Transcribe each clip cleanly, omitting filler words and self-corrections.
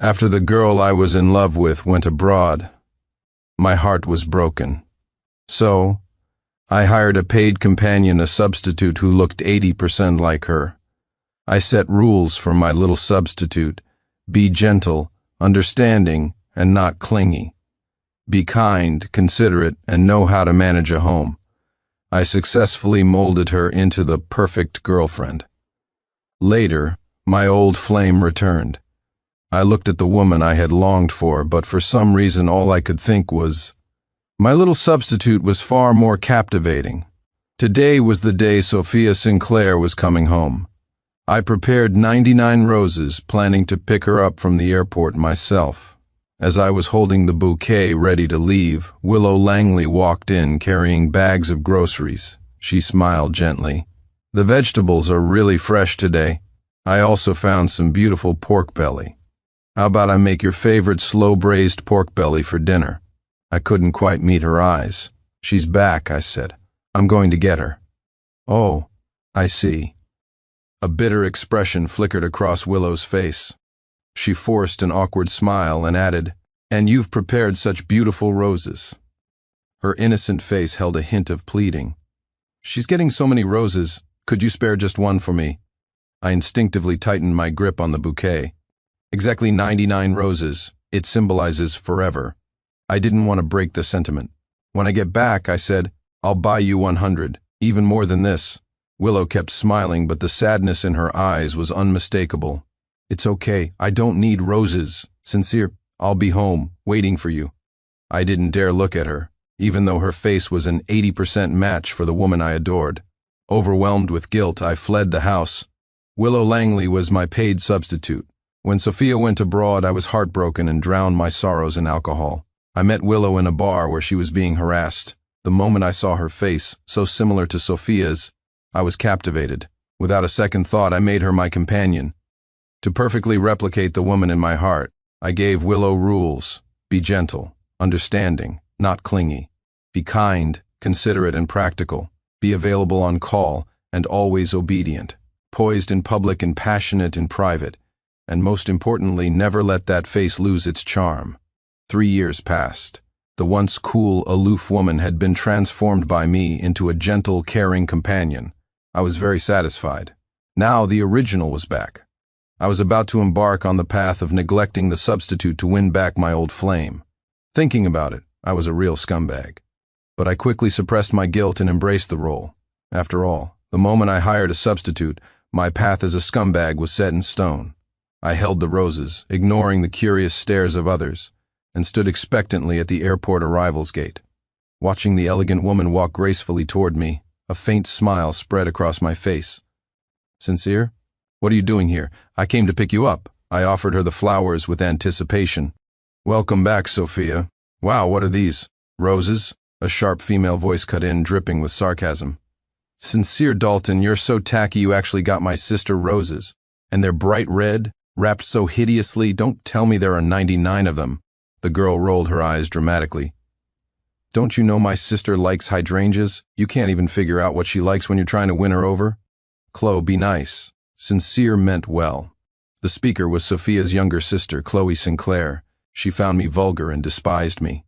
After the girl I was in love with went abroad, my heart was broken. So, I hired a paid companion, a substitute who looked 80% like her. I set rules for my little substitute: be gentle, understanding, and not clingy. Be kind, considerate, and know how to manage a home. I successfully molded her into the perfect girlfriend. Later, my old flame returned. I looked at the woman I had longed for, but for some reason all I could think was, my little substitute was far more captivating. Today was the day Sophia Sinclair was coming home. I prepared 99 roses, planning to pick her up from the airport myself. As I was holding the bouquet ready to leave, Willow Langley walked in carrying bags of groceries. She smiled gently. "The vegetables are really fresh today. I also found some beautiful pork belly. How about I make your favorite slow-braised pork belly for dinner?" I couldn't quite meet her eyes. "She's back," I said. "I'm going to get her." "Oh, I see." A bitter expression flickered across Willow's face. She forced an awkward smile and added, "And you've prepared such beautiful roses." Her innocent face held a hint of pleading. "She's getting so many roses. Could you spare just one for me?" I instinctively tightened my grip on the bouquet. Exactly 99 roses. It symbolizes forever. I didn't want to break the sentiment. "When I get back," I said, "I'll buy you 100, even more than this." Willow kept smiling, but the sadness in her eyes was unmistakable. "It's okay. I don't need roses. Sincere, I'll be home, waiting for you." I didn't dare look at her, even though her face was an 80% match for the woman I adored. Overwhelmed with guilt, I fled the house. Willow Langley was my paid substitute. When Sophia went abroad, I was heartbroken and drowned my sorrows in alcohol. I met Willow in a bar where she was being harassed. The moment I saw her face, so similar to Sophia's, I was captivated. Without a second thought, I made her my companion. To perfectly replicate the woman in my heart, I gave Willow rules: be gentle, understanding, not clingy. Be kind, considerate, and practical. Be available on call, and always obedient. Poised in public and passionate in private. And most importantly, never let that face lose its charm. 3 years passed. The once cool, aloof woman had been transformed by me into a gentle, caring companion. I was very satisfied. Now the original was back. I was about to embark on the path of neglecting the substitute to win back my old flame. Thinking about it, I was a real scumbag. But I quickly suppressed my guilt and embraced the role. After all, the moment I hired a substitute, my path as a scumbag was set in stone. I held the roses, ignoring the curious stares of others, and stood expectantly at the airport arrivals gate. Watching the elegant woman walk gracefully toward me, a faint smile spread across my face. "Sincere? What are you doing here? I came to pick you up." I offered her the flowers with anticipation. "Welcome back, Sophia. Wow, what are these? Roses?" A sharp female voice cut in, dripping with sarcasm. "Sincere, Dalton, you're so tacky you actually got my sister roses. And they're bright red, wrapped so hideously. Don't tell me there are 99 of them." The girl rolled her eyes dramatically. "Don't you know my sister likes hydrangeas? You can't even figure out what she likes when you're trying to win her over." "Chloe, be nice." Sincere meant well. The speaker was Sophia's younger sister, Chloe Sinclair. She found me vulgar and despised me.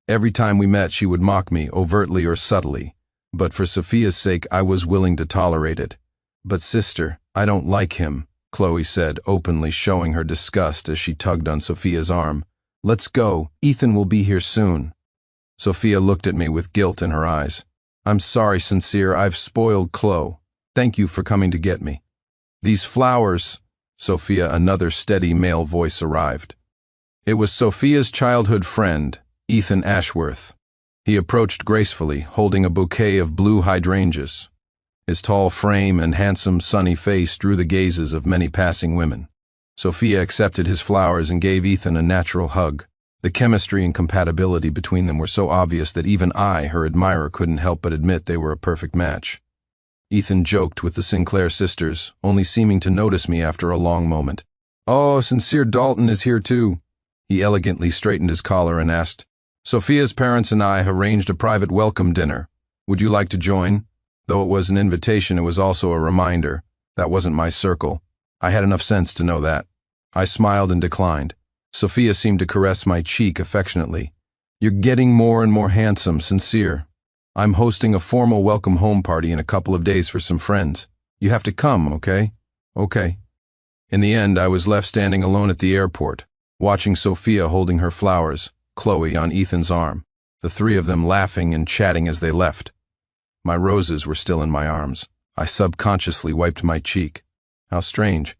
Every time we met, she would mock me, overtly or subtly. But for Sophia's sake, I was willing to tolerate it. "But sister, I don't like him," Chloe said, openly showing her disgust as she tugged on Sophia's arm. "Let's go. Ethan will be here soon." Sophia looked at me with guilt in her eyes. "I'm sorry, Sincere. I've spoiled Chloe. Thank you for coming to get me." "These flowers." Sophia, another steady male voice arrived. It was Sophia's childhood friend, Ethan Ashworth. He approached gracefully, holding a bouquet of blue hydrangeas. His tall frame and handsome, sunny face drew the gazes of many passing women. Sophia accepted his flowers and gave Ethan a natural hug. The chemistry and compatibility between them were so obvious that even I, her admirer, couldn't help but admit they were a perfect match. Ethan joked with the Sinclair sisters, only seeming to notice me after a long moment. "Oh, Sincere, Dalton is here too." He elegantly straightened his collar and asked, "Sophia's parents and I have arranged a private welcome dinner. Would you like to join?" Though it was an invitation, it was also a reminder. That wasn't my circle. I had enough sense to know that. I smiled and declined. Sophia seemed to caress my cheek affectionately. "You're getting more and more handsome, Sincere. I'm hosting a formal welcome home party in a couple of days for some friends. You have to come, okay?" "Okay." In the end, I was left standing alone at the airport, watching Sophia holding her flowers, Chloe on Ethan's arm, the three of them laughing and chatting as they left. My roses were still in my arms. I subconsciously wiped my cheek. How strange.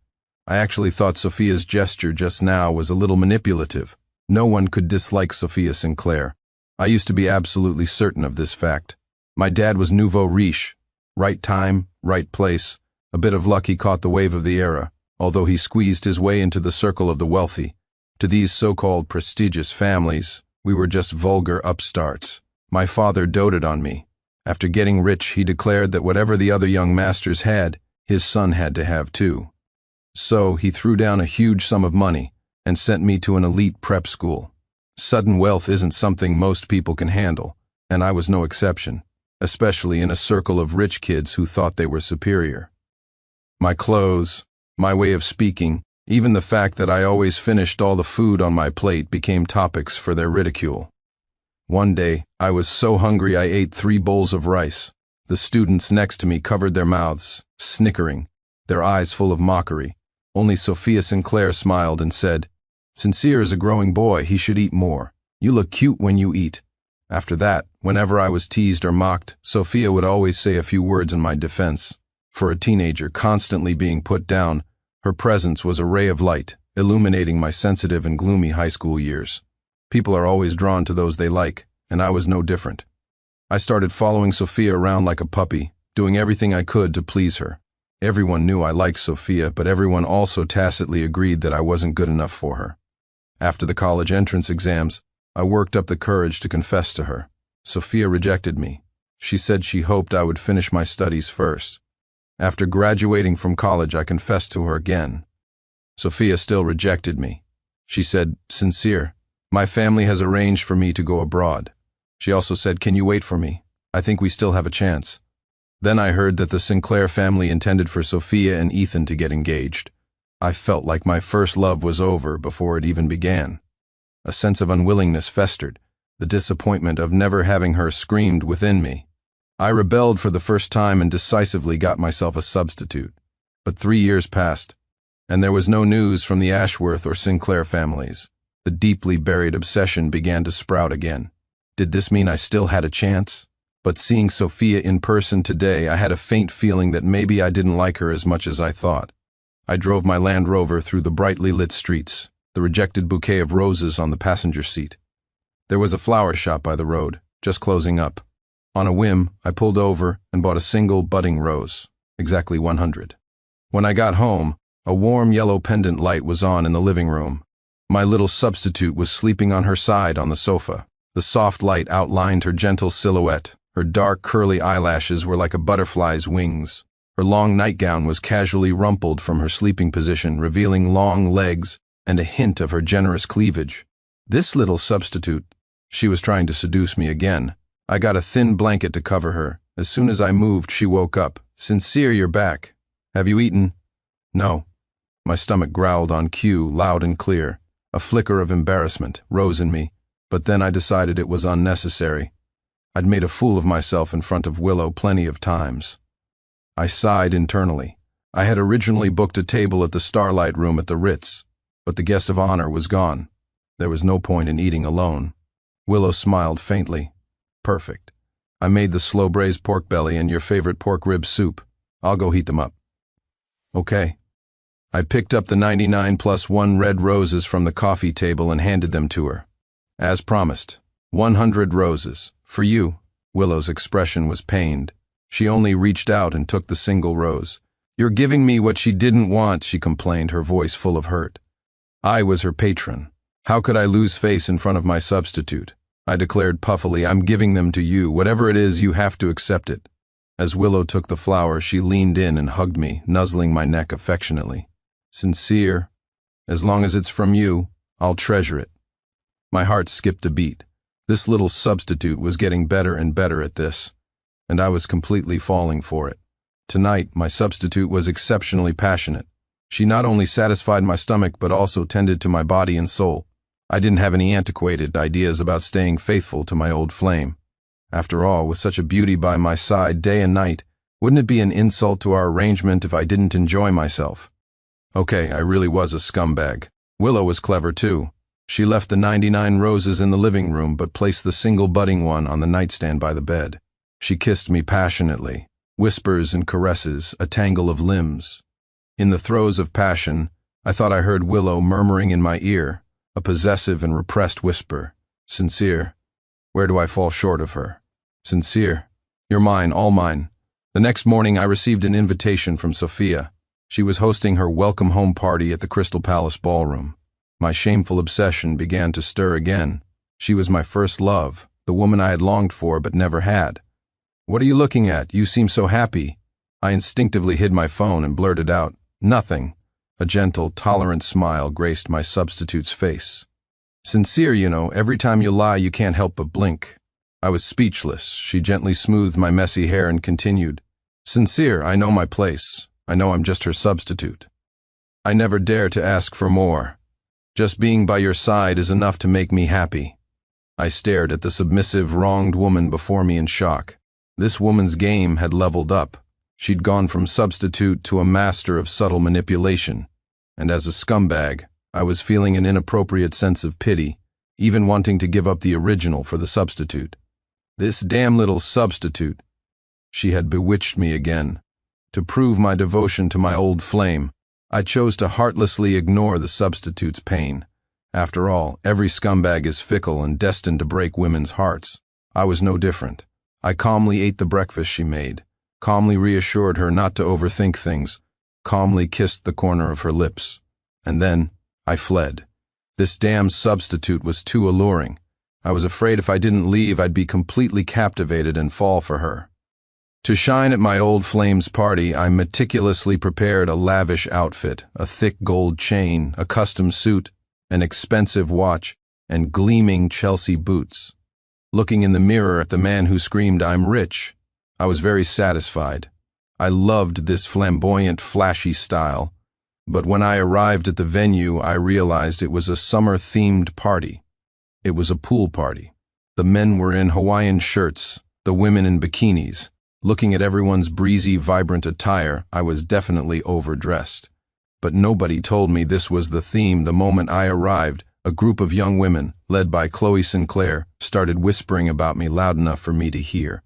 I actually thought Sophia's gesture just now was a little manipulative. No one could dislike Sophia Sinclair. I used to be absolutely certain of this fact. My dad was nouveau riche. Right time, right place. A bit of luck he caught the wave of the era, although he squeezed his way into the circle of the wealthy. To these so-called prestigious families, we were just vulgar upstarts. My father doted on me. After getting rich, he declared that whatever the other young masters had, his son had to have too. So he threw down a huge sum of money and sent me to an elite prep school. Sudden wealth isn't something most people can handle, and I was no exception, especially in a circle of rich kids who thought they were superior. My clothes, my way of speaking, even the fact that I always finished all the food on my plate became topics for their ridicule. One day, I was so hungry I ate 3 bowls of rice. The students next to me covered their mouths, snickering, their eyes full of mockery. Only Sophia Sinclair smiled and said, "Sincere is a growing boy, he should eat more. You look cute when you eat." After that, whenever I was teased or mocked, Sophia would always say a few words in my defense. For a teenager constantly being put down, her presence was a ray of light, illuminating my sensitive and gloomy high school years. People are always drawn to those they like, and I was no different. I started following Sophia around like a puppy, doing everything I could to please her. Everyone knew I liked Sophia, but everyone also tacitly agreed that I wasn't good enough for her. After the college entrance exams, I worked up the courage to confess to her. Sophia rejected me. She said she hoped I would finish my studies first. After graduating from college, I confessed to her again. Sophia still rejected me. She said, "Sincere, my family has arranged for me to go abroad." She also said, "Can you wait for me? I think we still have a chance." Then I heard that the Sinclair family intended for Sophia and Ethan to get engaged. I felt like my first love was over before it even began. A sense of unwillingness festered. The disappointment of never having her screamed within me. I rebelled for the first time and decisively got myself a substitute. But 3 years passed, and there was no news from the Ashworth or Sinclair families. The deeply buried obsession began to sprout again. Did this mean I still had a chance? But seeing Sophia in person today, I had a faint feeling that maybe I didn't like her as much as I thought. I drove my Land Rover through the brightly lit streets, the rejected bouquet of roses on the passenger seat. There was a flower shop by the road, just closing up. On a whim, I pulled over and bought a single budding rose, exactly 100. When I got home, a warm yellow pendant light was on in the living room. My little substitute was sleeping on her side on the sofa. The soft light outlined her gentle silhouette. Her dark, curly eyelashes were like a butterfly's wings. Her long nightgown was casually rumpled from her sleeping position, revealing long legs and a hint of her generous cleavage. This little substitute, she was trying to seduce me again. I got a thin blanket to cover her. As soon as I moved, she woke up. "Sincere, you're back. Have you eaten?" "No." My stomach growled on cue, loud and clear. A flicker of embarrassment rose in me, but then I decided it was unnecessary. I'd made a fool of myself in front of Willow plenty of times. I sighed internally. I had originally booked a table at the Starlight Room at the Ritz, but the guest of honor was gone. There was no point in eating alone. Willow smiled faintly. "Perfect. I made the slow braised pork belly and your favorite pork rib soup. I'll go heat them up." "Okay." I picked up the 99+1 red roses from the coffee table and handed them to her. "As promised, 100 roses. For you." Willow's expression was pained. She only reached out and took the single rose. "You're giving me what she didn't want," she complained, her voice full of hurt. I was her patron. How could I lose face in front of my substitute? I declared puffily, "I'm giving them to you. Whatever it is, you have to accept it." As Willow took the flower, she leaned in and hugged me, nuzzling my neck affectionately. "Sincere, as long as it's from you, I'll treasure it." My heart skipped a beat. This little substitute was getting better and better at this, and I was completely falling for it. Tonight, my substitute was exceptionally passionate. She not only satisfied my stomach but also tended to my body and soul. I didn't have any antiquated ideas about staying faithful to my old flame. After all, with such a beauty by my side day and night, wouldn't it be an insult to our arrangement if I didn't enjoy myself? Okay, I really was a scumbag. Willow was clever too. She left the 99 roses in the living room but placed the single budding one on the nightstand by the bed. She kissed me passionately. Whispers and caresses, a tangle of limbs. In the throes of passion, I thought I heard Willow murmuring in my ear, a possessive and repressed whisper. Sincere. Where do I fall short of her? Sincere. You're mine, all mine. The next morning I received an invitation from Sophia. She was hosting her welcome home party at the Crystal Palace ballroom. My shameful obsession began to stir again. She was my first love, the woman I had longed for but never had. What are you looking at? You seem so happy. I instinctively hid my phone and blurted out, nothing. A gentle, tolerant smile graced my substitute's face. Sincere, you know, every time you lie you can't help but blink. I was speechless. She gently smoothed my messy hair and continued, Sincere, I know my place. I know I'm just her substitute. I never dare to ask for more. Just being by your side is enough to make me happy. I stared at the submissive, wronged woman before me in shock. This woman's game had leveled up. She'd gone from substitute to a master of subtle manipulation. And as a scumbag, I was feeling an inappropriate sense of pity, even wanting to give up the original for the substitute. This damn little substitute. She had bewitched me again. To prove my devotion to my old flame, I chose to heartlessly ignore the substitute's pain. After all, every scumbag is fickle and destined to break women's hearts. I was no different. I calmly ate the breakfast she made, calmly reassured her not to overthink things, calmly kissed the corner of her lips. And then, I fled. This damn substitute was too alluring. I was afraid if I didn't leave I'd be completely captivated and fall for her. To shine at my old flame's party, I meticulously prepared a lavish outfit, a thick gold chain, a custom suit, an expensive watch, and gleaming Chelsea boots. Looking in the mirror at the man who screamed, I'm rich, I was very satisfied. I loved this flamboyant, flashy style, but when I arrived at the venue, I realized it was a summer-themed party. It was a pool party. The men were in Hawaiian shirts, the women in bikinis. Looking at everyone's breezy, vibrant attire, I was definitely overdressed. But nobody told me this was the theme. The moment I arrived, a group of young women, led by Chloe Sinclair, started whispering about me loud enough for me to hear.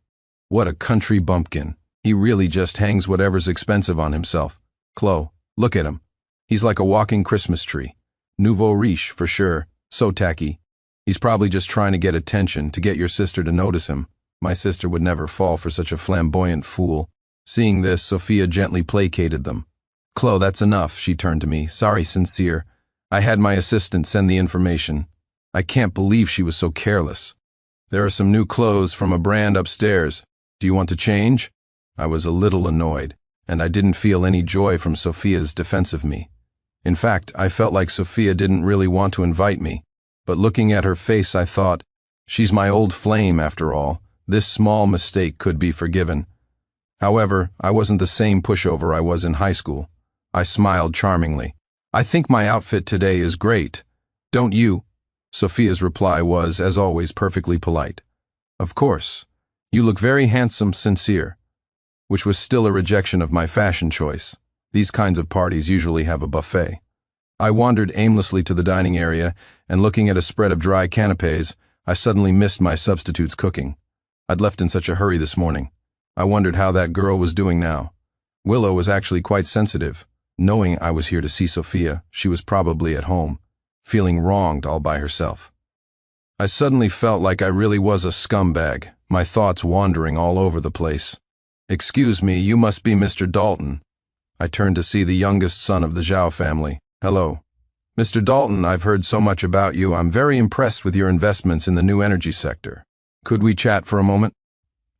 What a country bumpkin. He really just hangs whatever's expensive on himself. Chloe, look at him. He's like a walking Christmas tree. Nouveau riche, for sure. So tacky. He's probably just trying to get attention, to get your sister to notice him. My sister would never fall for such a flamboyant fool. Seeing this, Sophia gently placated them. Chloe, that's enough, she turned to me. Sorry, Sincere. I had my assistant send the information. I can't believe she was so careless. There are some new clothes from a brand upstairs. Do you want to change? I was a little annoyed, and I didn't feel any joy from Sophia's defense of me. In fact, I felt like Sophia didn't really want to invite me, but looking at her face I thought, she's my old flame after all. This small mistake could be forgiven. However, I wasn't the same pushover I was in high school. I smiled charmingly. I think my outfit today is great. Don't you? Sophia's reply was, as always, perfectly polite. Of course. You look very handsome, Sincere. Which was still a rejection of my fashion choice. These kinds of parties usually have a buffet. I wandered aimlessly to the dining area, and looking at a spread of dry canapes, I suddenly missed my substitute's cooking. I'd left in such a hurry this morning. I wondered how that girl was doing now. Willow was actually quite sensitive. Knowing I was here to see Sophia, she was probably at home, feeling wronged all by herself. I suddenly felt like I really was a scumbag, my thoughts wandering all over the place. Excuse me, you must be Mr. Dalton. I turned to see the youngest son of the Zhao family. Hello. Mr. Dalton, I've heard so much about you. I'm very impressed with your investments in the new energy sector. Could we chat for a moment?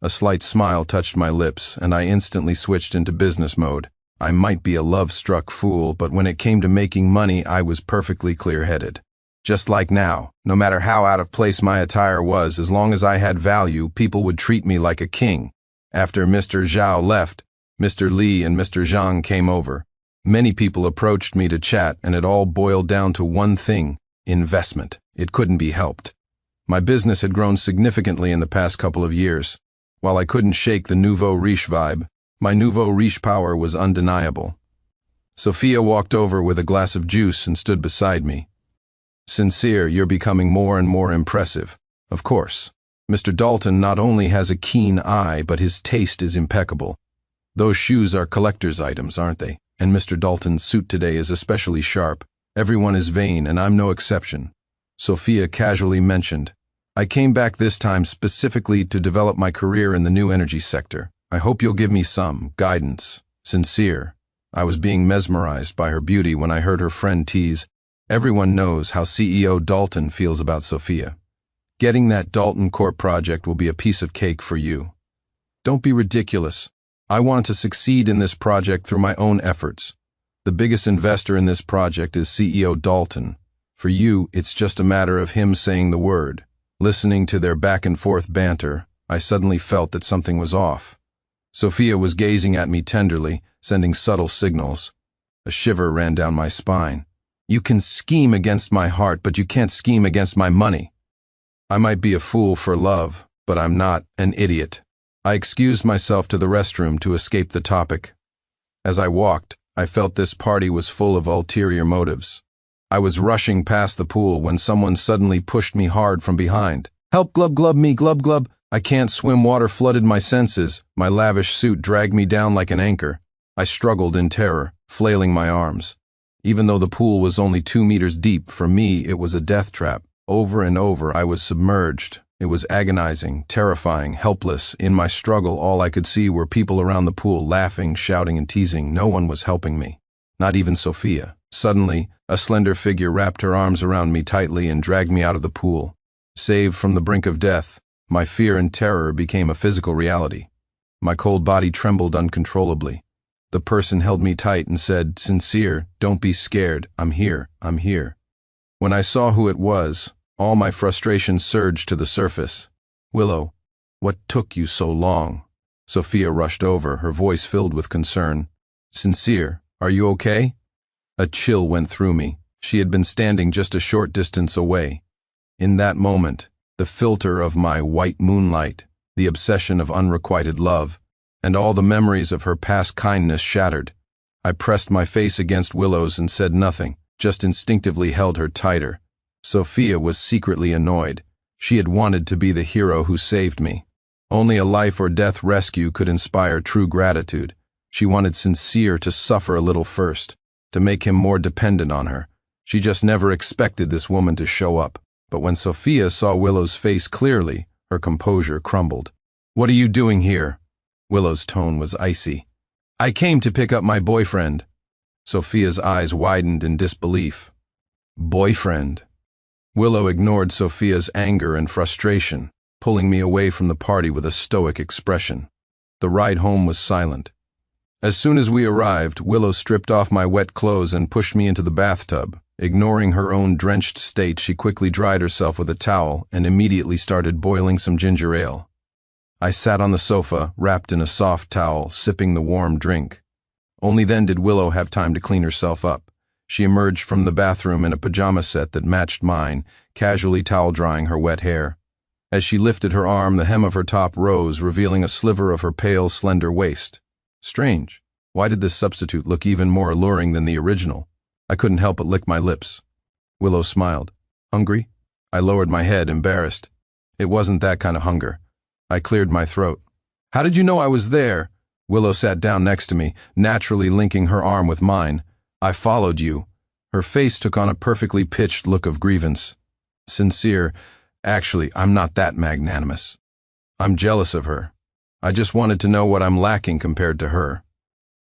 A slight smile touched my lips, and I instantly switched into business mode. I might be a love-struck fool, but when it came to making money, I was perfectly clear-headed. Just like now, no matter how out of place my attire was, as long as I had value, people would treat me like a king. After Mr. Zhao left, Mr. Li and Mr. Zhang came over. Many people approached me to chat, and it all boiled down to one thing: investment. It couldn't be helped. My business had grown significantly in the past couple of years. While I couldn't shake the nouveau riche vibe, my nouveau riche power was undeniable. Sophia walked over with a glass of juice and stood beside me. "Sincere, you're becoming more and more impressive. Of course, Mr. Dalton not only has a keen eye, but his taste is impeccable. Those shoes are collector's items, aren't they? And Mr. Dalton's suit today is especially sharp. Everyone is vain, and I'm no exception," Sophia casually mentioned. "I came back this time specifically to develop my career in the new energy sector. I hope you'll give me some guidance. Sincere." I was being mesmerized by her beauty when I heard her friend tease, "Everyone knows how CEO Dalton feels about Sophia. Getting that Dalton Corp project will be a piece of cake for you." "Don't be ridiculous. I want to succeed in this project through my own efforts. The biggest investor in this project is CEO Dalton. For you, it's just a matter of him saying the word." Listening to their back-and-forth banter, I suddenly felt that something was off. Sophia was gazing at me tenderly, sending subtle signals. A shiver ran down my spine. "You can scheme against my heart, but you can't scheme against my money." I might be a fool for love, but I'm not an idiot. I excused myself to the restroom to escape the topic. As I walked, I felt this party was full of ulterior motives. I was rushing past the pool when someone suddenly pushed me hard from behind. "Help, glub glub me, glub glub." I can't swim, water flooded my senses. My lavish suit dragged me down like an anchor. I struggled in terror, flailing my arms. Even though the pool was only 2 meters deep, for me it was a death trap. Over and over I was submerged. It was agonizing, terrifying, helpless. In my struggle, all I could see were people around the pool, laughing, shouting, and teasing. No one was helping me. Not even Sophia. Suddenly, a slender figure wrapped her arms around me tightly and dragged me out of the pool. Saved from the brink of death, my fear and terror became a physical reality. My cold body trembled uncontrollably. The person held me tight and said, "Sincere, don't be scared. I'm here. I'm here." When I saw who it was, all my frustration surged to the surface. "Willow, what took you so long?" Sophia rushed over, her voice filled with concern. "Sincere, are you okay?" A chill went through me. She had been standing just a short distance away. In that moment, the filter of my white moonlight, the obsession of unrequited love, and all the memories of her past kindness shattered. I pressed my face against Willow's and said nothing, just instinctively held her tighter. Sophia was secretly annoyed. She had wanted to be the hero who saved me. Only a life-or-death rescue could inspire true gratitude. She wanted Sincere to suffer a little first, to make him more dependent on her. She just never expected this woman to show up. But when Sophia saw Willow's face clearly, her composure crumbled. "What are you doing here?" Willow's tone was icy. "I came to pick up my boyfriend." Sophia's eyes widened in disbelief. "Boyfriend?" Willow ignored Sophia's anger and frustration, pulling me away from the party with a stoic expression. The ride home was silent. As soon as we arrived, Willow stripped off my wet clothes and pushed me into the bathtub. Ignoring her own drenched state, she quickly dried herself with a towel and immediately started boiling some ginger ale. I sat on the sofa, wrapped in a soft towel, sipping the warm drink. Only then did Willow have time to clean herself up. She emerged from the bathroom in a pajama set that matched mine, casually towel-drying her wet hair. As she lifted her arm, the hem of her top rose, revealing a sliver of her pale, slender waist. Strange. Why did this substitute look even more alluring than the original? I couldn't help but lick my lips. Willow smiled. "Hungry?" I lowered my head, embarrassed. It wasn't that kind of hunger. I cleared my throat. "How did you know I was there?" Willow sat down next to me, naturally linking her arm with mine. "I followed you." Her face took on a perfectly pitched look of grievance. "Sincere, actually, I'm not that magnanimous. I'm jealous of her. I just wanted to know what I'm lacking compared to her."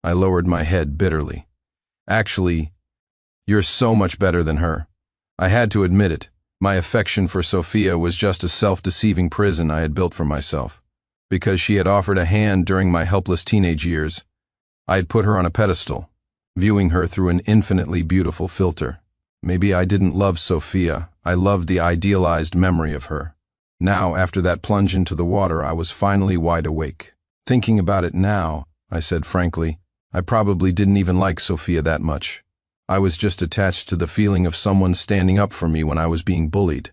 I lowered my head bitterly. "Actually, you're so much better than her." I had to admit it. My affection for Sophia was just a self-deceiving prison I had built for myself. Because she had offered a hand during my helpless teenage years, I had put her on a pedestal, viewing her through an infinitely beautiful filter. Maybe I didn't love Sophia. I loved the idealized memory of her. Now, after that plunge into the water, I was finally wide awake. "Thinking about it now," I said frankly, I probably didn't even like Sophia that much. I was just attached to the feeling of someone standing up for me when I was being bullied.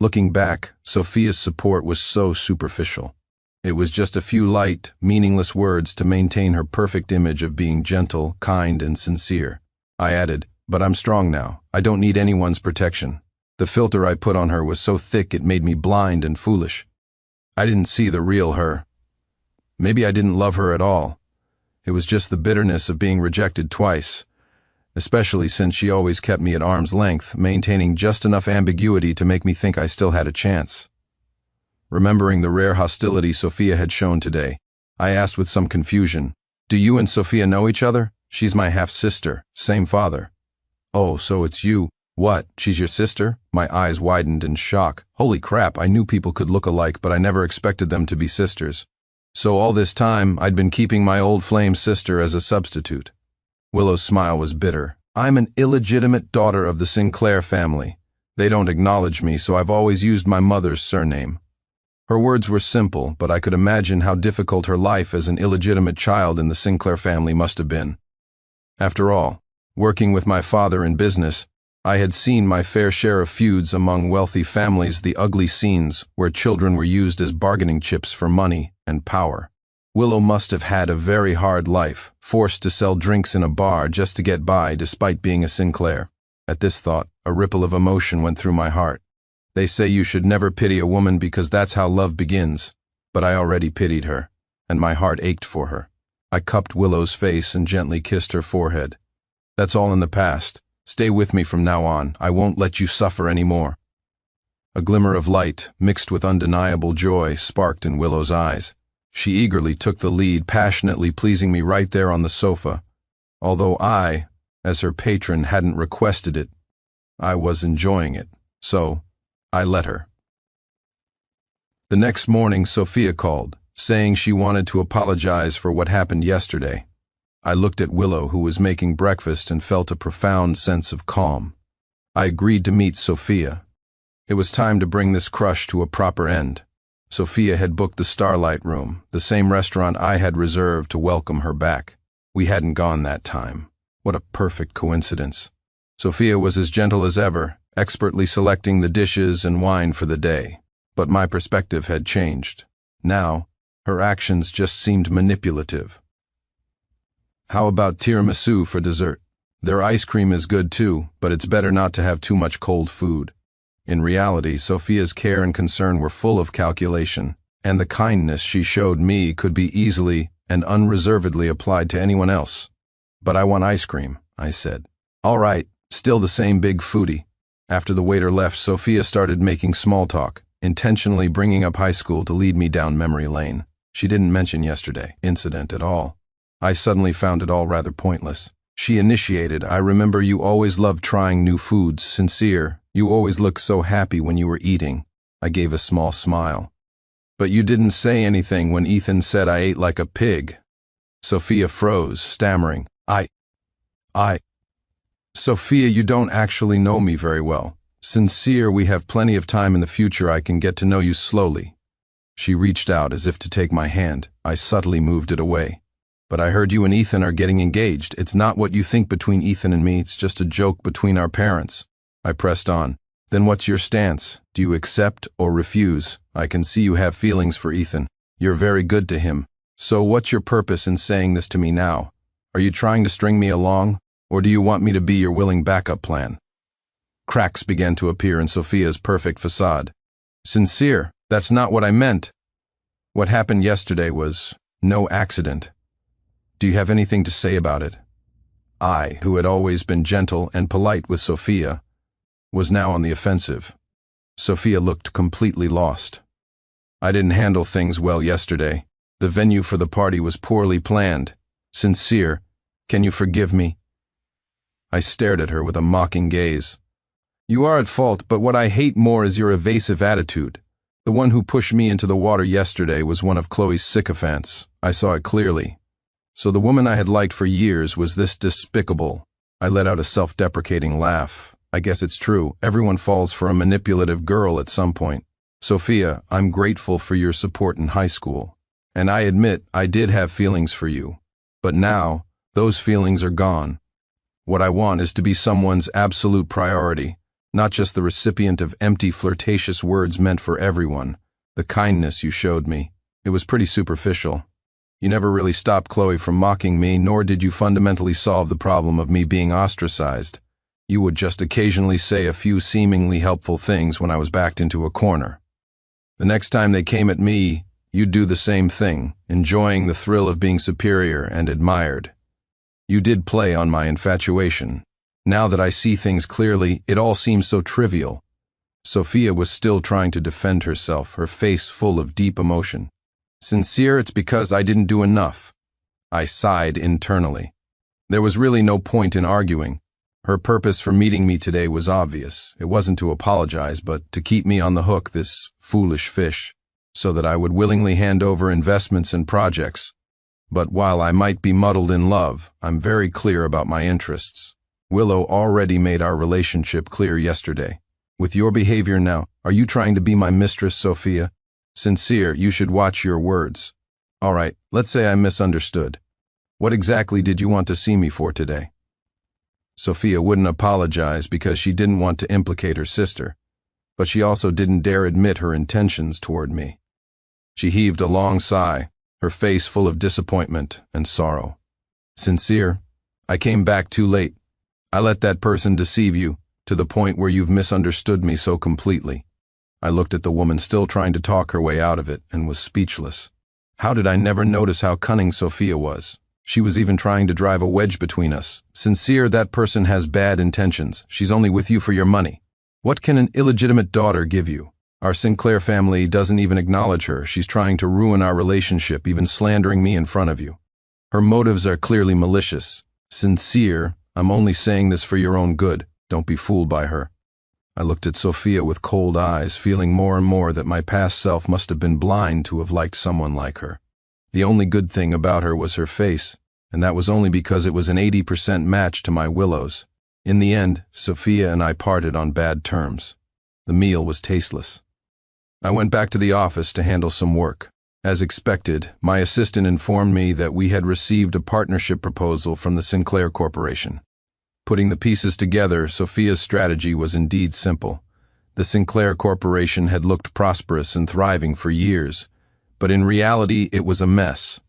Looking back, Sophia's support was so superficial. It was just a few light, meaningless words to maintain her perfect image of being gentle, kind, and sincere. I added, "But I'm strong now. I don't need anyone's protection." The filter I put on her was so thick it made me blind and foolish. I didn't see the real her. Maybe I didn't love her at all. It was just the bitterness of being rejected twice, especially since she always kept me at arm's length, maintaining just enough ambiguity to make me think I still had a chance. Remembering the rare hostility Sophia had shown today, I asked with some confusion, "Do you and Sophia know each other? She's my half-sister, same father." "Oh, so it's you. What, she's your sister?" My eyes widened in shock. Holy crap, I knew people could look alike, but I never expected them to be sisters. So all this time, I'd been keeping my old flame sister as a substitute. Willow's smile was bitter. "I'm an illegitimate daughter of the Sinclair family. They don't acknowledge me, so I've always used my mother's surname." Her words were simple, but I could imagine how difficult her life as an illegitimate child in the Sinclair family must have been. After all, working with my father in business, I had seen my fair share of feuds among wealthy families, the ugly scenes where children were used as bargaining chips for money and power. Willow must have had a very hard life, forced to sell drinks in a bar just to get by despite being a Sinclair. At this thought, a ripple of emotion went through my heart. They say you should never pity a woman because that's how love begins, but I already pitied her, and my heart ached for her. I cupped Willow's face and gently kissed her forehead. "That's all in the past. Stay with me from now on. I won't let you suffer anymore." A glimmer of light, mixed with undeniable joy, sparked in Willow's eyes. She eagerly took the lead, passionately pleasing me right there on the sofa. Although I, as her patron, hadn't requested it, I was enjoying it, so I let her. The next morning, Sophia called, saying she wanted to apologize for what happened yesterday. I looked at Willow, who was making breakfast, and felt a profound sense of calm. I agreed to meet Sophia. It was time to bring this crush to a proper end. Sophia had booked the Starlight Room, the same restaurant I had reserved to welcome her back. We hadn't gone that time. What a perfect coincidence. Sophia was as gentle as ever, expertly selecting the dishes and wine for the day. But my perspective had changed. Now, her actions just seemed manipulative. "How about tiramisu for dessert? Their ice cream is good too, but it's better not to have too much cold food." In reality, Sophia's care and concern were full of calculation, and the kindness she showed me could be easily and unreservedly applied to anyone else. "But I want ice cream," I said. "All right, still the same big foodie." After the waiter left, Sophia started making small talk, intentionally bringing up high school to lead me down memory lane. She didn't mention yesterday's incident at all. I suddenly found it all rather pointless. She initiated, "I remember you always loved trying new foods, sincere. You always looked so happy when you were eating." I gave a small smile. "But you didn't say anything when Ethan said I ate like a pig." Sophia froze, stammering, I. "Sophia, you don't actually know me very well. Sincere, we have plenty of time in the future. I can get to know you slowly." She reached out as if to take my hand. I subtly moved it away. "But I heard you and Ethan are getting engaged. It's not what you think between Ethan and me. It's just a joke between our parents." I pressed on. "Then what's your stance? Do you accept or refuse? I can see you have feelings for Ethan. You're very good to him. So what's your purpose in saying this to me now? Are you trying to string me along, or do you want me to be your willing backup plan?" Cracks began to appear in Sophia's perfect facade. "Sincere, that's not what I meant. What happened yesterday was no accident. Do you have anything to say about it?" I, who had always been gentle and polite with Sophia, was now on the offensive. Sophia looked completely lost. "I didn't handle things well yesterday. The venue for the party was poorly planned. Sincere, can you forgive me?" I stared at her with a mocking gaze. "You are at fault, but what I hate more is your evasive attitude. The one who pushed me into the water yesterday was one of Chloe's sycophants. I saw it clearly. So the woman I had liked for years was this despicable." I let out a self-deprecating laugh. "I guess it's true. Everyone falls for a manipulative girl at some point. Sophia, I'm grateful for your support in high school. And I admit I did have feelings for you. But now, Those feelings are gone. What I want is to be someone's absolute priority, not just the recipient of empty, flirtatious words meant for everyone. The kindness you showed me, it was pretty superficial. You never really stopped Chloe from mocking me, nor did you fundamentally solve the problem of me being ostracized. You would just occasionally say a few seemingly helpful things when I was backed into a corner. The next time they came at me, you'd do the same thing, enjoying the thrill of being superior and admired. You did play on my infatuation. Now that I see things clearly, it all seems so trivial. Sophia was still trying to defend herself, her face full of deep emotion. Sincere, it's because I didn't do enough. I sighed internally. There was really no point in arguing. Her purpose for meeting me today was obvious. It wasn't to apologize, but to keep me on the hook, this foolish fish, so that I would willingly hand over investments and projects. But while I might be muddled in love, I'm very clear about my interests. Willow already made our relationship clear yesterday. With your behavior now, are you trying to be my mistress, Sophia? Sincere, you should watch your words. All right, let's say I misunderstood. What exactly did you want to see me for today? Sophia wouldn't apologize because she didn't want to implicate her sister, but she also didn't dare admit her intentions toward me. She heaved a long sigh, her face full of disappointment and sorrow. Sincere, I came back too late. I let that person deceive you, to the point where you've misunderstood me so completely. I looked at the woman still trying to talk her way out of it and was speechless. How did I never notice how cunning Sophia was? She was even trying to drive a wedge between us. Sincere, that person has bad intentions. She's only with you for your money. What can an illegitimate daughter give you? Our Sinclair family doesn't even acknowledge her. She's trying to ruin our relationship, even slandering me in front of you. Her motives are clearly malicious. Sincere, I'm only saying this for your own good. Don't be fooled by her. I looked at Sophia with cold eyes, feeling more and more that my past self must have been blind to have liked someone like her. The only good thing about her was her face, and that was only because it was an 80% match to my Willow's. In the end, Sophia and I parted on bad terms. The meal was tasteless. I went back to the office to handle some work. As expected, my assistant informed me that we had received a partnership proposal from the Sinclair Corporation. Putting the pieces together, Sophia's strategy was indeed simple. The Sinclair Corporation had looked prosperous and thriving for years, but in reality it was a mess.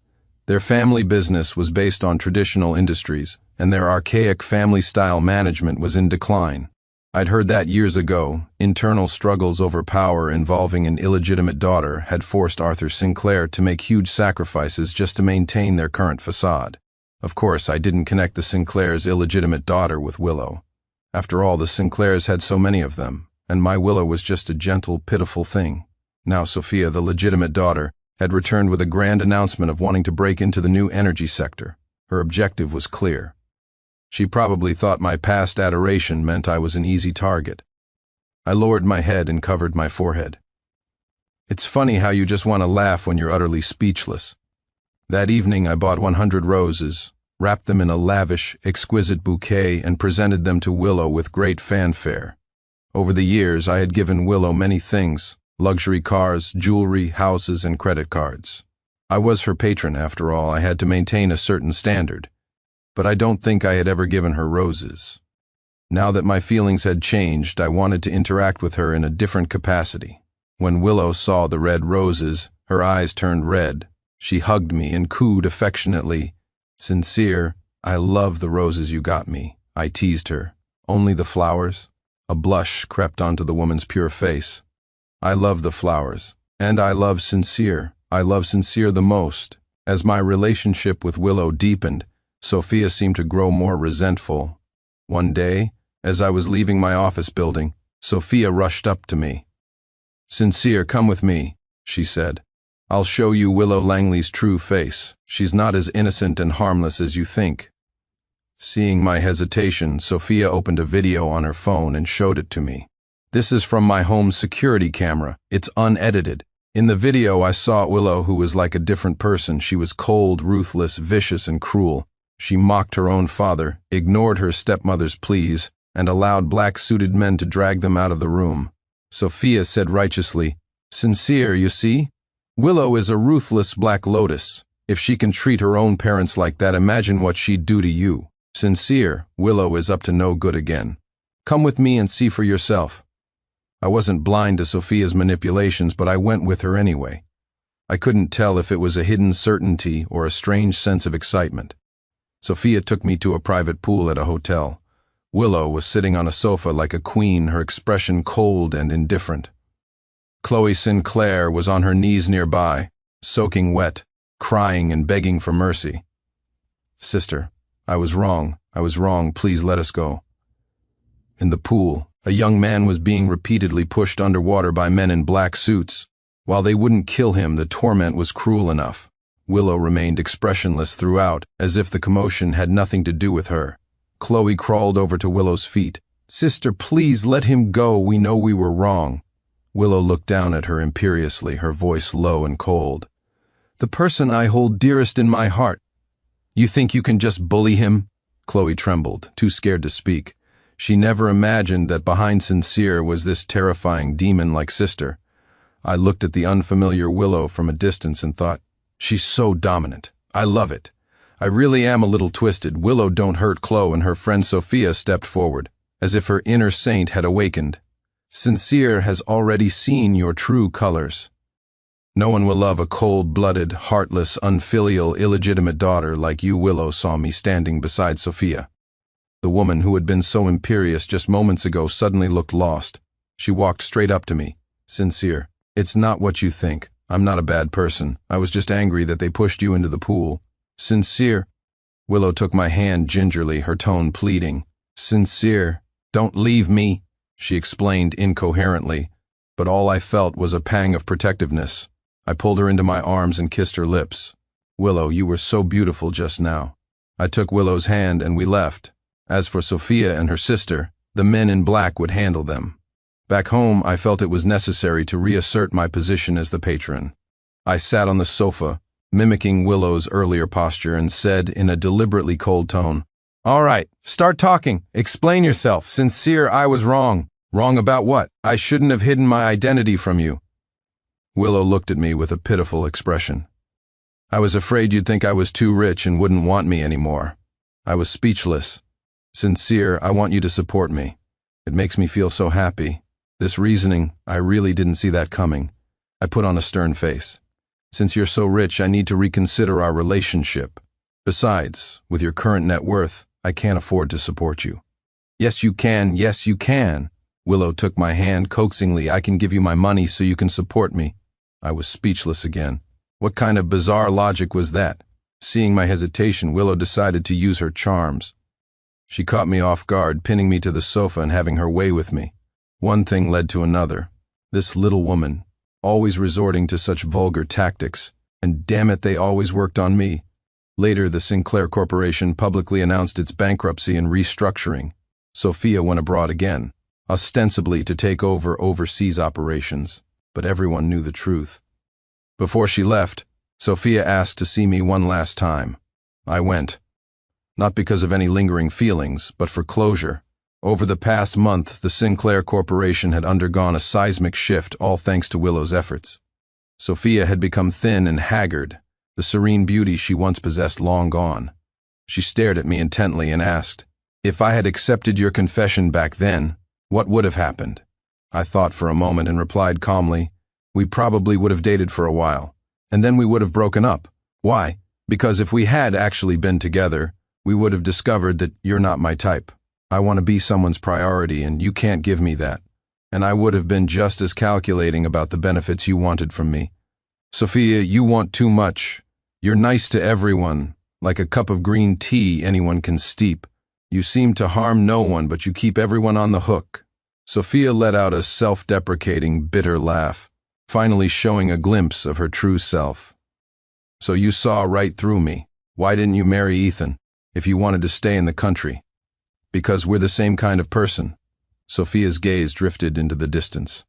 Their family business was based on traditional industries, and their archaic family-style management was in decline. I'd heard that years ago. Internal struggles over power involving an illegitimate daughter had forced Arthur Sinclair to make huge sacrifices just to maintain their current facade. Of course, I didn't connect the Sinclair's illegitimate daughter with Willow. After all, the Sinclairs had so many of them, and my Willow was just a gentle, pitiful thing. Now Sophia, the legitimate daughter, had returned with a grand announcement of wanting to break into the new energy sector. Her objective was clear. She probably thought my past adoration meant I was an easy target. I lowered my head and covered my forehead. It's funny how you just want to laugh when you're utterly speechless. That evening I bought 100 roses, wrapped them in a lavish, exquisite bouquet, and presented them to Willow with great fanfare. Over the years I had given Willow many things: luxury cars, jewelry, houses, and credit cards. I was her patron, after all. I had to maintain a certain standard. But I don't think I had ever given her roses. Now that my feelings had changed, I wanted to interact with her in a different capacity. When Willow saw the red roses, her eyes turned red. She hugged me and cooed affectionately, "Sincere, I love the roses you got me." I teased her. "Only the flowers?" A blush crept onto the woman's pure face. "I love the flowers, and I love Sincere. I love Sincere the most." As my relationship with Willow deepened, Sophia seemed to grow more resentful. One day, as I was leaving my office building, Sophia rushed up to me. "Sincere, come with me," she said. "I'll show you Willow Langley's true face. She's not as innocent and harmless as you think." Seeing my hesitation, Sophia opened a video on her phone and showed it to me. "This is from my home security camera. It's unedited." In the video, I saw Willow, who was like a different person. She was cold, ruthless, vicious, and cruel. She mocked her own father, ignored her stepmother's pleas, and allowed black-suited men to drag them out of the room. Sophia said righteously, "Sincere, you see? Willow is a ruthless Black Lotus. If she can treat her own parents like that, imagine what she'd do to you. Sincere, Willow is up to no good again. Come with me and see for yourself. I wasn't blind to Sophia's manipulations, but I went with her anyway. I couldn't tell if it was a hidden certainty or a strange sense of excitement. Sophia took me to a private pool at a hotel. Willow was sitting on a sofa like a queen, her expression cold and indifferent. Chloe Sinclair was on her knees nearby, soaking wet, crying and begging for mercy. Sister, I was wrong, please let us go. In the pool, a young man was being repeatedly pushed underwater by men in black suits. While they wouldn't kill him, the torment was cruel enough. Willow remained expressionless throughout, as if the commotion had nothing to do with her. Chloe crawled over to Willow's feet. Sister, please let him go, we know we were wrong. Willow looked down at her imperiously, her voice low and cold. The person I hold dearest in my heart. You think you can just bully him? Chloe trembled, too scared to speak. She never imagined that behind Sincere was this terrifying demon like sister. I looked at the unfamiliar Willow from a distance and thought, she's so dominant. I love it. I really am a little twisted. Willow, don't hurt Chloe, and her friend Sophia stepped forward, as if her inner saint had awakened. Sincere has already seen your true colors. No one will love a cold-blooded, heartless, unfilial, illegitimate daughter like you. Willow saw me standing beside Sophia. The woman who had been so imperious just moments ago suddenly looked lost. She walked straight up to me. Sincere, it's not what you think. I'm not a bad person. I was just angry that they pushed you into the pool. Sincere. Willow took my hand gingerly, her tone pleading. Sincere, don't leave me, she explained incoherently, but all I felt was a pang of protectiveness. I pulled her into my arms and kissed her lips. Willow, you were so beautiful just now. I took Willow's hand and we left. As for Sophia and her sister, the men in black would handle them. Back home, I felt it was necessary to reassert my position as the patron. I sat on the sofa, mimicking Willow's earlier posture, and said in a deliberately cold tone, All right, start talking. Explain yourself. Sincere, I was wrong. Wrong about what? I shouldn't have hidden my identity from you. Willow looked at me with a pitiful expression. I was afraid you'd think I was too rich and wouldn't want me anymore. I was speechless. Sincere, I want you to support me. It makes me feel so happy. This reasoning, I really didn't see that coming. I put on a stern face. Since you're so rich, I need to reconsider our relationship. Besides, with your current net worth, I can't afford to support you. Yes, you can. Yes, you can. Willow took my hand coaxingly. I can give you my money so you can support me. I was speechless again. What kind of bizarre logic was that? Seeing my hesitation, Willow decided to use her charms. She caught me off guard, pinning me to the sofa and having her way with me. One thing led to another. This little woman, always resorting to such vulgar tactics, and damn it, they always worked on me. Later, the Sinclair Corporation publicly announced its bankruptcy and restructuring. Sophia went abroad again, ostensibly to take over overseas operations, but everyone knew the truth. Before she left, Sophia asked to see me one last time. I went. Not because of any lingering feelings, but for closure. Over the past month, the Sinclair Corporation had undergone a seismic shift, all thanks to Willow's efforts. Sophia had become thin and haggard, the serene beauty she once possessed long gone. She stared at me intently and asked, If I had accepted your confession back then, what would have happened? I thought for a moment and replied calmly, We probably would have dated for a while, and then we would have broken up. Why? Because if we had actually been together, we would have discovered that you're not my type. I want to be someone's priority, and you can't give me that. And I would have been just as calculating about the benefits you wanted from me. Sophia, you want too much. You're nice to everyone, like a cup of green tea anyone can steep. You seem to harm no one, but you keep everyone on the hook. Sophia let out a self-deprecating, bitter laugh, finally showing a glimpse of her true self. So you saw right through me. Why didn't you marry Ethan, if you wanted to stay in the country? Because we're the same kind of person. Sophia's gaze drifted into the distance.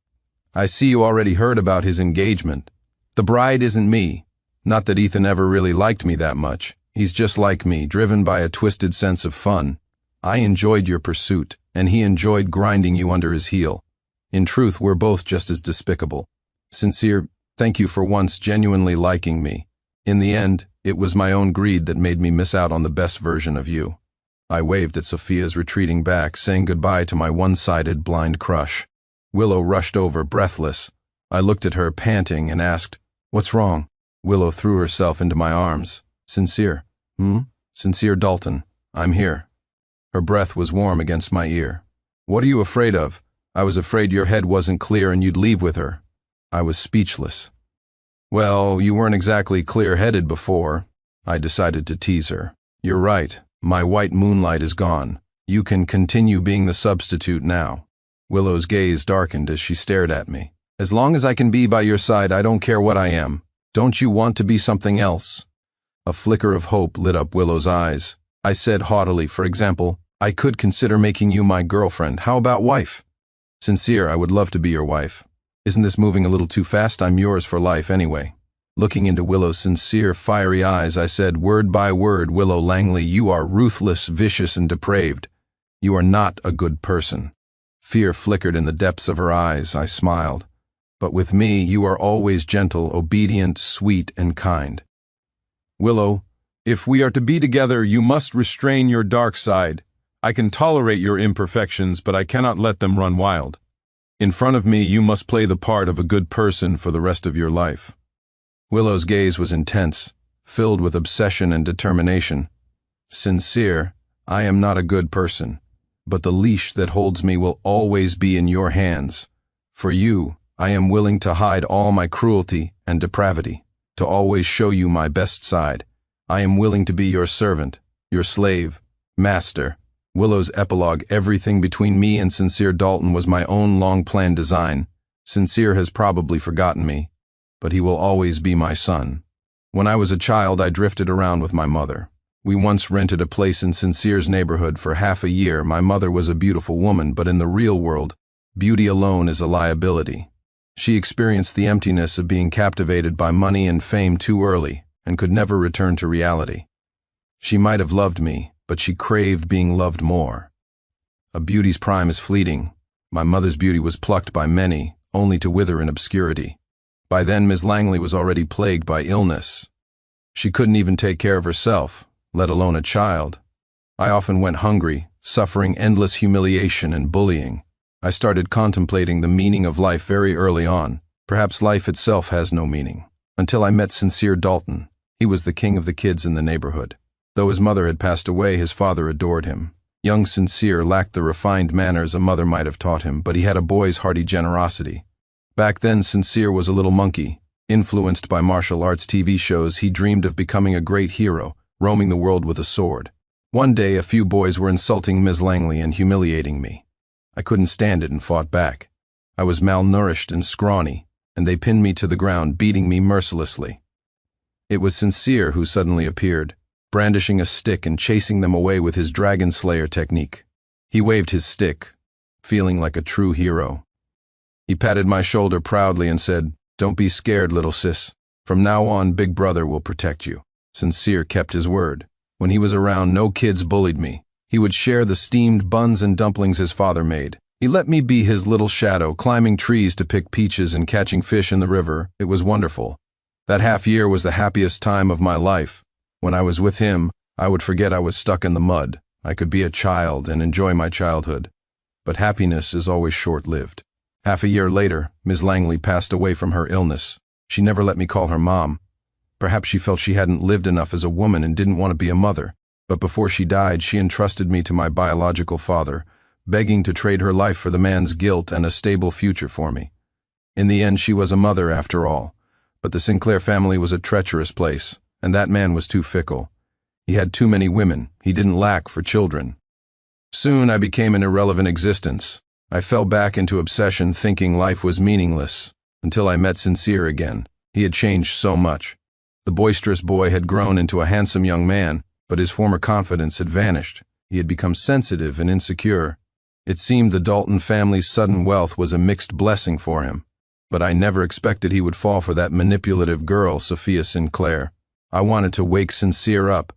I see you already heard about his engagement. The bride isn't me. Not that Ethan ever really liked me that much. He's just like me, driven by a twisted sense of fun. I enjoyed your pursuit, and he enjoyed grinding you under his heel. In truth, we're both just as despicable. Sincere, thank you for once genuinely liking me. In the end, it was my own greed that made me miss out on the best version of you. I waved at Sophia's retreating back, saying goodbye to my one-sided blind crush. Willow rushed over, breathless. I looked at her, panting, and asked, "What's wrong?" Willow threw herself into my arms. "Sincere." "Sincere Dalton. I'm here." Her breath was warm against my ear. "What are you afraid of?" "I was afraid your head wasn't clear and you'd leave with her." I was speechless. "Well, you weren't exactly clear-headed before." I decided to tease her. "You're right. My white moonlight is gone. You can continue being the substitute now." Willow's gaze darkened as she stared at me. "As long as I can be by your side, I don't care what I am. Don't you want to be something else?" A flicker of hope lit up Willow's eyes. I said haughtily, "For example, I could consider making you my girlfriend. How about wife?" "Sincere, I would love to be your wife. Isn't this moving a little too fast? I'm yours for life anyway." Looking into Willow's sincere, fiery eyes, I said, word by word, "Willow Langley, you are ruthless, vicious, and depraved. You are not a good person." Fear flickered in the depths of her eyes. I smiled. "But with me, you are always gentle, obedient, sweet, and kind." "Willow, if we are to be together, you must restrain your dark side. I can tolerate your imperfections, but I cannot let them run wild. In front of me, you must play the part of a good person for the rest of your life." Willow's gaze was intense, filled with obsession and determination. "Sincere, I am not a good person, but the leash that holds me will always be in your hands. For you, I am willing to hide all my cruelty and depravity, to always show you my best side. I am willing to be your servant, your slave, master." Willow's epilogue, "Everything between me and Sincere Dalton was my own long-planned design. Sincere has probably forgotten me, but he will always be my son. When I was a child, I drifted around with my mother. We once rented a place in Sincere's neighborhood for half a year. My mother was a beautiful woman, but in the real world, beauty alone is a liability. She experienced the emptiness of being captivated by money and fame too early and could never return to reality. She might have loved me, but she craved being loved more. A beauty's prime is fleeting. My mother's beauty was plucked by many, only to wither in obscurity. By then, Ms. Langley was already plagued by illness. She couldn't even take care of herself, let alone a child. I often went hungry, suffering endless humiliation and bullying. I started contemplating the meaning of life very early on. Perhaps life itself has no meaning. Until I met Sincere Dalton. He was the king of the kids in the neighborhood. Though his mother had passed away, his father adored him. Young Sincere lacked the refined manners a mother might have taught him, but he had a boy's hearty generosity. Back then, Sincere was a little monkey. Influenced by martial arts TV shows, he dreamed of becoming a great hero, roaming the world with a sword. One day, a few boys were insulting Ms. Langley and humiliating me. I couldn't stand it and fought back. I was malnourished and scrawny, and they pinned me to the ground, beating me mercilessly. It was Sincere who suddenly appeared, brandishing a stick and chasing them away with his dragon slayer technique. He waved his stick, feeling like a true hero. He patted my shoulder proudly and said, "Don't be scared, little sis. From now on, Big Brother will protect you." Sincere kept his word. When he was around, no kids bullied me. He would share the steamed buns and dumplings his father made. He let me be his little shadow, climbing trees to pick peaches and catching fish in the river. It was wonderful. That half year was the happiest time of my life. When I was with him, I would forget I was stuck in the mud. I could be a child and enjoy my childhood. But happiness is always short-lived. Half a year later, Ms. Langley passed away from her illness. She never let me call her mom. Perhaps she felt she hadn't lived enough as a woman and didn't want to be a mother. But before she died, she entrusted me to my biological father, begging to trade her life for the man's guilt and a stable future for me. In the end, she was a mother after all. But the Sinclair family was a treacherous place, and that man was too fickle. He had too many women. He didn't lack for children. Soon I became an irrelevant existence. I fell back into obsession, thinking life was meaningless, until I met Sincere again. He had changed so much. The boisterous boy had grown into a handsome young man, but his former confidence had vanished. He had become sensitive and insecure. It seemed the Dalton family's sudden wealth was a mixed blessing for him, but I never expected he would fall for that manipulative girl, Sophia Sinclair. I wanted to wake Sincere up,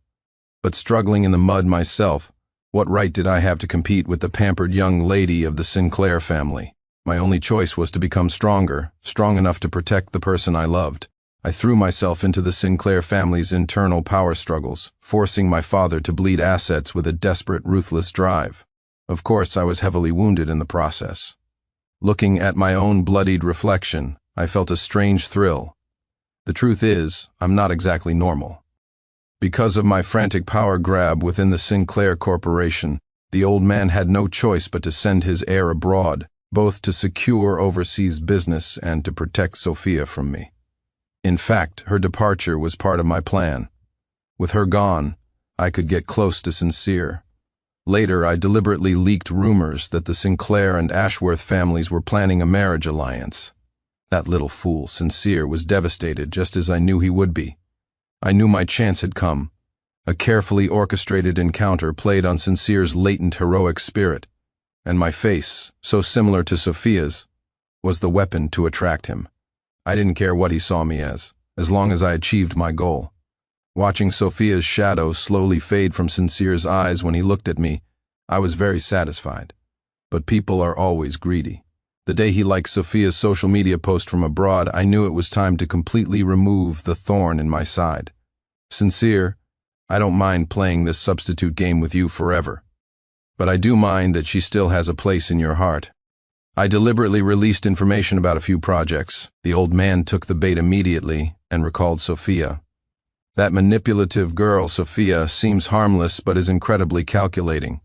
but struggling in the mud myself, what right did I have to compete with the pampered young lady of the Sinclair family? My only choice was to become stronger, strong enough to protect the person I loved. I threw myself into the Sinclair family's internal power struggles, forcing my father to bleed assets with a desperate, ruthless drive. Of course, I was heavily wounded in the process. Looking at my own bloodied reflection, I felt a strange thrill. The truth is, I'm not exactly normal. Because of my frantic power grab within the Sinclair Corporation, the old man had no choice but to send his heir abroad, both to secure overseas business and to protect Sophia from me. In fact, her departure was part of my plan. With her gone, I could get close to Sincere. Later, I deliberately leaked rumors that the Sinclair and Ashworth families were planning a marriage alliance. That little fool, Sincere, was devastated, just as I knew he would be. I knew my chance had come. A carefully orchestrated encounter played on Sincere's latent heroic spirit, and my face, so similar to Sophia's, was the weapon to attract him. I didn't care what he saw me as long as I achieved my goal. Watching Sophia's shadow slowly fade from Sincere's eyes when he looked at me, I was very satisfied. But people are always greedy. The day he liked Sophia's social media post from abroad, I knew it was time to completely remove the thorn in my side. Sincere, I don't mind playing this substitute game with you forever. But I do mind that she still has a place in your heart. I deliberately released information about a few projects. The old man took the bait immediately and recalled Sophia. That manipulative girl, Sophia, seems harmless but is incredibly calculating.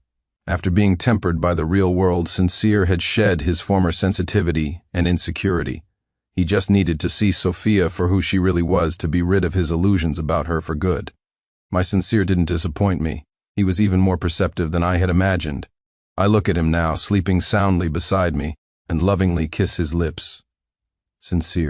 After being tempered by the real world, Sincere had shed his former sensitivity and insecurity. He just needed to see Sophia for who she really was to be rid of his illusions about her for good. My Sincere didn't disappoint me. He was even more perceptive than I had imagined. I look at him now, sleeping soundly beside me, and lovingly kiss his lips. Sincere.